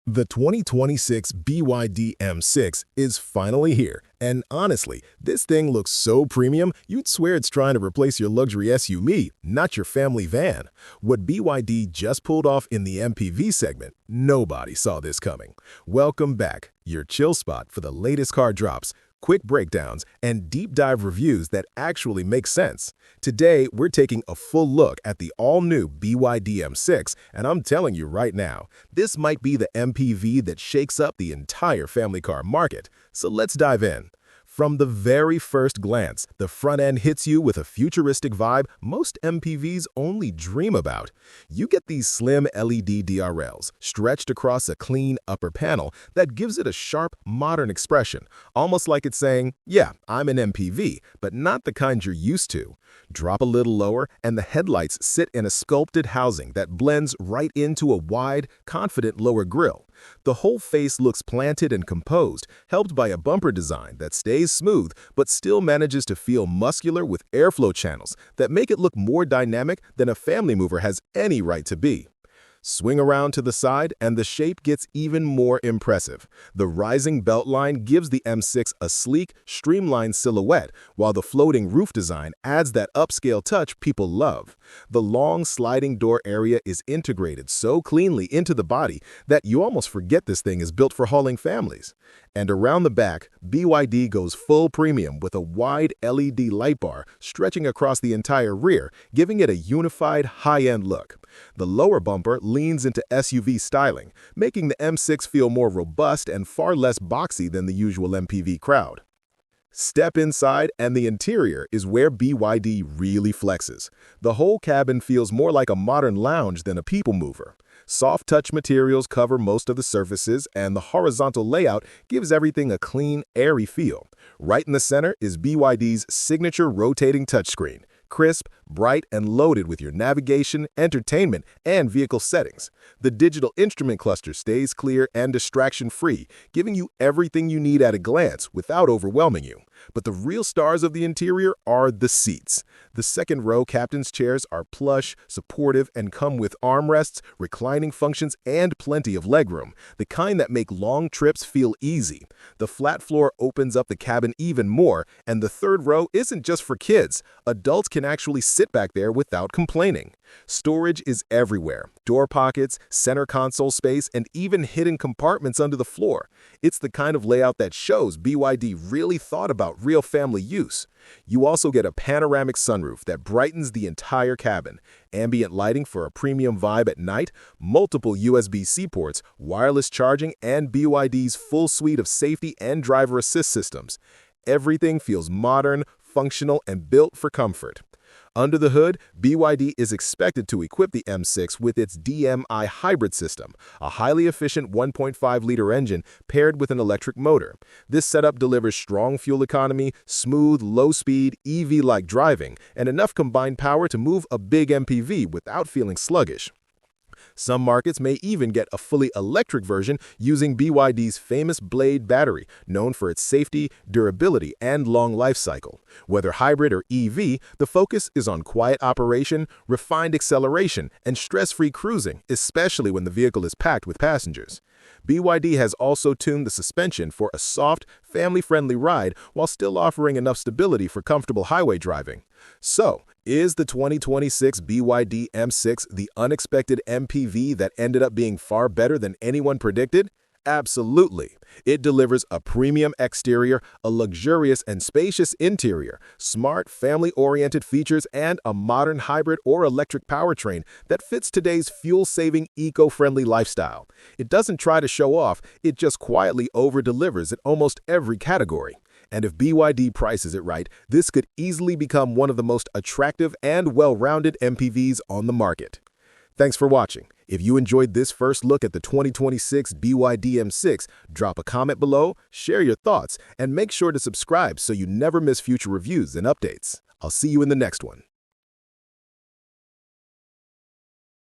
The 2026 BYD M6 is finally here, and honestly, this thing looks so premium, you'd swear it's trying to replace your luxury SUV, not your family van. What BYD just pulled off in the MPV segment, nobody saw this coming. Welcome back, your chill spot for the latest car drops, quick breakdowns, and deep dive reviews that actually make sense. Today, we're taking a full look at the all-new BYD M6, and I'm telling you right now, this might be the MPV that shakes up the entire family car market. So let's dive in. From the very first glance, the front end hits you with a futuristic vibe most MPVs only dream about. You get these slim LED DRLs stretched across a clean upper panel that gives it a sharp, modern expression, almost like it's saying, yeah, I'm an MPV, but not the kind you're used to. Drop a little lower, and the headlights sit in a sculpted housing that blends right into a wide, confident lower grille. The whole face looks planted and composed, helped by a bumper design that stays smooth but still manages to feel muscular with airflow channels that make it look more dynamic than a family mover has any right to be. Swing around to the side and the shape gets even more impressive. The rising belt line gives the M6 a sleek, streamlined silhouette, while the floating roof design adds that upscale touch people love. The long sliding door area is integrated so cleanly into the body that you almost forget this thing is built for hauling families. And around the back, BYD goes full premium with a wide LED light bar stretching across the entire rear, giving it a unified, high-end look. The lower bumper leans into SUV styling, making the M6 feel more robust and far less boxy than the usual MPV crowd. Step inside, and the interior is where BYD really flexes. The whole cabin feels more like a modern lounge than a people mover. Soft touch materials cover most of the surfaces, and the horizontal layout gives everything a clean, airy feel. Right in the center is BYD's signature rotating touchscreen. Crisp, bright, and loaded with your navigation, entertainment, and vehicle settings. The digital instrument cluster stays clear and distraction-free, giving you everything you need at a glance without overwhelming you. But the real stars of the interior are the seats. The second row captain's chairs are plush, supportive, and come with armrests, reclining functions, and plenty of legroom, the kind that make long trips feel easy. The flat floor opens up the cabin even more, and the third row isn't just for kids. Adults can actually sit back there without complaining. Storage is everywhere. Door pockets, center console space, and even hidden compartments under the floor. It's the kind of layout that shows BYD really thought about real family use. You also get a panoramic sunroof that brightens the entire cabin, ambient lighting for a premium vibe at night, multiple USB-C ports, wireless charging, and BYD's full suite of safety and driver assist systems. Everything feels modern, functional, and built for comfort. Under the hood, BYD is expected to equip the M6 with its DMI hybrid system, a highly efficient 1.5-liter engine paired with an electric motor. This setup delivers strong fuel economy, smooth, low-speed, EV-like driving, and enough combined power to move a big MPV without feeling sluggish. Some markets may even get a fully electric version using BYD's famous Blade battery, known for its safety, durability, and long life cycle. Whether hybrid or EV, the focus is on quiet operation, refined acceleration, and stress-free cruising, especially when the vehicle is packed with passengers. BYD has also tuned the suspension for a soft, family-friendly ride while still offering enough stability for comfortable highway driving. So, is the 2026 BYD M6 the unexpected MPV that ended up being far better than anyone predicted? Absolutely. It delivers a premium exterior, a luxurious and spacious interior, smart, family-oriented features, and a modern hybrid or electric powertrain that fits today's fuel-saving, eco-friendly lifestyle. It doesn't try to show off, it just quietly over-delivers in almost every category. And if BYD prices it right, this could easily become one of the most attractive and well-rounded MPVs on the market. Thanks for watching. If you enjoyed this first look at the 2026 BYD M6, drop a comment below, share your thoughts, and make sure to subscribe so you never miss future reviews and updates. I'll see you in the next one.